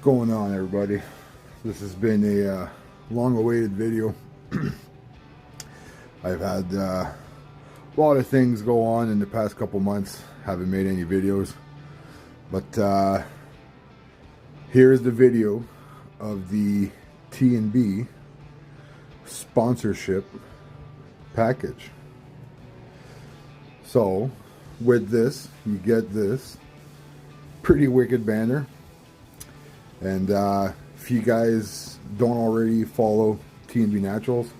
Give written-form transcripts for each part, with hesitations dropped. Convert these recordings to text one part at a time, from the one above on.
Going on, everybody? This has been a long-awaited video. I've had a lot of things go on in the past couple months. Haven't made any videos, but here's the video of the TNB sponsorship package. So with this, you get this pretty wicked banner. And if you guys don't already follow TNB Naturals,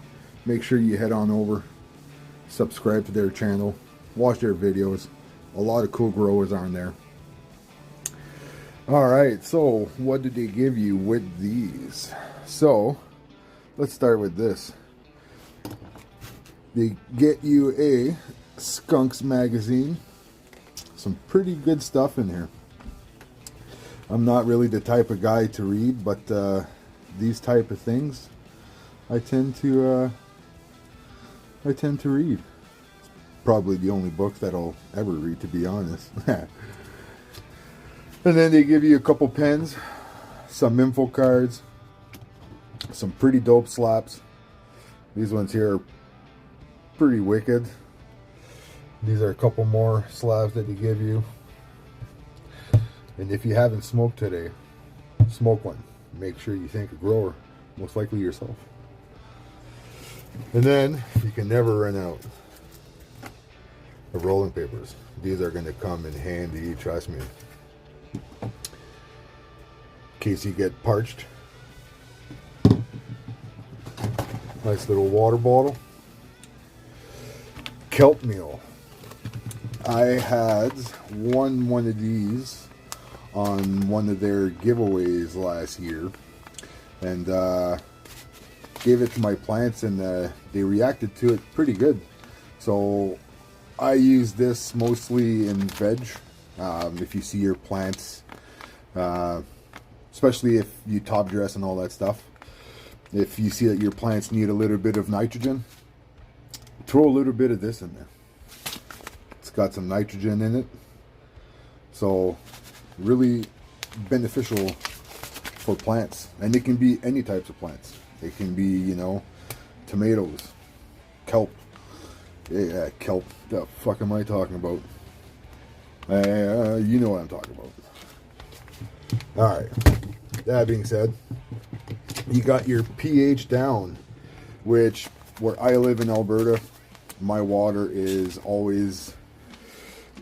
make sure you head on over, subscribe to their channel, watch their videos. A lot of cool growers on there. Alright, so what did they give you with these? So, let's start with this. They get you a Skunks magazine. Some pretty good stuff in here. I'm not really the type of guy to read, but these type of things I tend to read. It's probably the only books that I'll ever read, to be honest. And then they give you a couple pens, some info cards, some pretty dope slaps. These ones here are pretty wicked. These are a couple more slabs that they give you. And if you haven't smoked today, smoke one. Make sure you thank a grower, most likely yourself. And then you can never run out of rolling papers. These are going to come in handy, trust me. In case you get parched. Nice little water bottle. Kelp meal. I had one of these on one of their giveaways last year, and gave it to my plants, and they reacted to it pretty good. So I use this mostly in veg. If you see your plants, especially if you top dress and all that stuff, if you see that your plants need a little bit of nitrogen, throw a little bit of this in there. It's got some nitrogen in it, so really beneficial for plants. And it can be any types of plants. It can be, you know, tomatoes, kelp. Yeah, kelp. The fuck am I talking about? You know what I'm talking about. Alright, that being said, you got your pH down, which where I live in Alberta, my water is always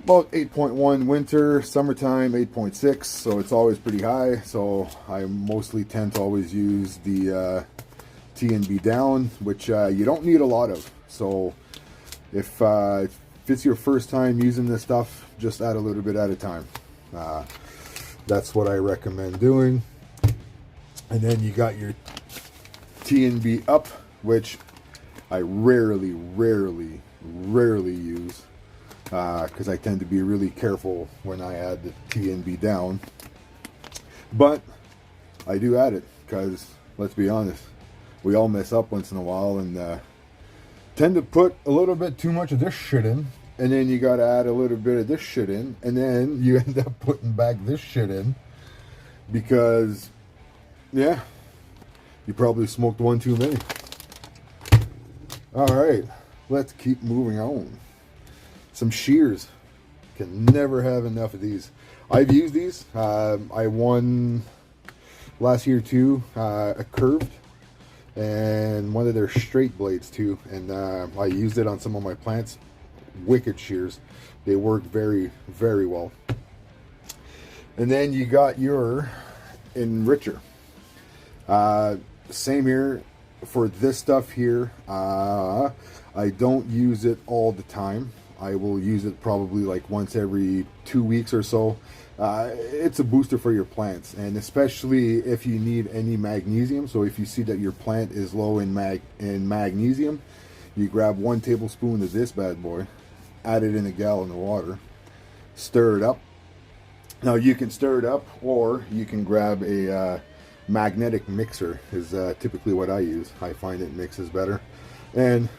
about 8.1 winter, summertime 8.6, so it's always pretty high. So I mostly tend to always use the TNB down, which you don't need a lot of. So if it's your first time using this stuff, just add a little bit at a time. That's what I recommend doing. And then you got your TNB up, which I rarely use. Because I tend to be really careful when I add the TNB down. But I do add it because, let's be honest, we all mess up once in a while and tend to put a little bit too much of this shit in. And then you got to add a little bit of this shit in. And then you end up putting back this shit in. Because, yeah, you probably smoked one too many. Alright, let's keep moving on. Some shears. Can never have enough of these. I've used these. I won last year too, a curved and one of their straight blades too, and I used it on some of my plants. Wicked shears. They work very well. And then you got your enricher. Same here for this stuff here. I don't use it all the time. I will use it probably like once every 2 weeks or so. It's a booster for your plants, and especially if you need any magnesium. So if you see that your plant is low in magnesium, you grab 1 tablespoon of this bad boy, add it in a gallon of water, stir it up. Now you can stir it up, or you can grab a magnetic mixer is typically what I use. I find it mixes better. And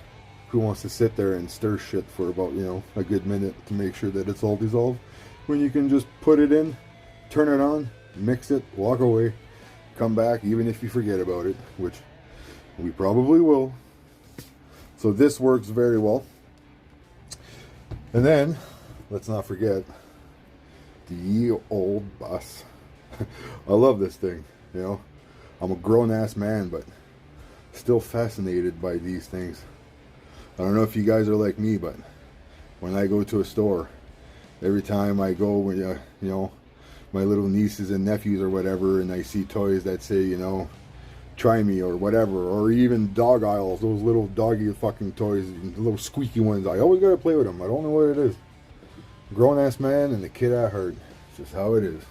who wants to sit there and stir shit for about, you know, a good minute to make sure that it's all dissolved, when you can just put it in, turn it on, mix it, walk away. come back even if you forget about it, which we probably will. So this works very well. And then, let's not forget the ye old bus. I love this thing, you know. I'm a grown-ass man, but still fascinated by these things. I don't know if you guys are like me, but when I go to a store, every time I go, you know, my little nieces and nephews or whatever, and I see toys that say, you know, try me or whatever, or even dog aisles, those little doggy fucking toys, little squeaky ones, I always gotta play with them. I don't know what it is. Grown-ass man and a kid at heart. It's just how it is.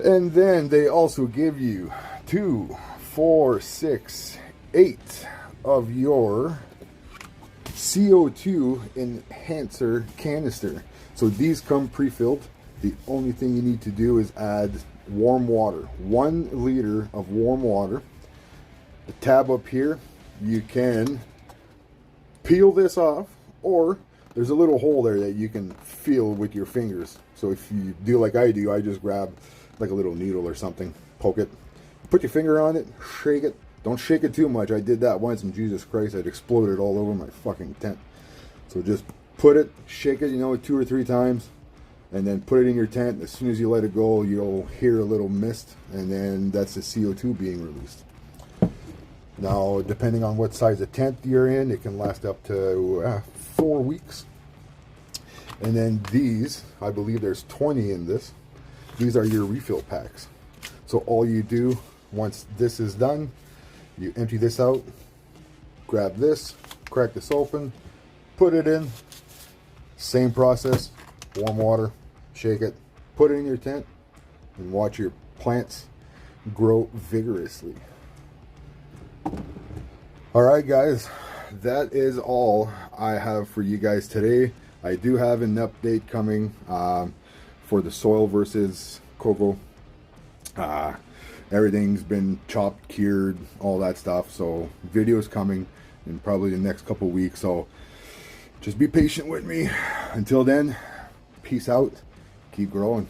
And then they also give you 2, 4, 6, 8 of your CO2 enhancer canister. So these come pre-filled. The only thing you need to do is add warm water. 1 liter of warm water. The tab up here, you can peel this off, or there's a little hole there that you can feel with your fingers. So if you do like I do, I just grab like a little needle or something, poke it, put your finger on it, shake it. Don't shake it too much. I did that once and Jesus Christ, it exploded all over my fucking tent. So just put it, shake it, you know, 2 or 3 times, and then put it in your tent. As soon as you let it go, you'll hear a little mist, and then that's the CO2 being released. Now, depending on what size of tent you're in, it can last up to 4 weeks. And then these, I believe there's 20 in this. These are your refill packs. So all you do once this is done, you empty this out, grab this, crack this open, put it in, same process, warm water, shake it, put it in your tent, and watch your plants grow vigorously. Alright guys, that is all I have for you guys today. I do have an update coming for the soil versus cocoa. Everything's been chopped, cured, all that stuff. So videos coming in probably the next couple weeks. So just be patient with me. Until then, peace out. Keep growing.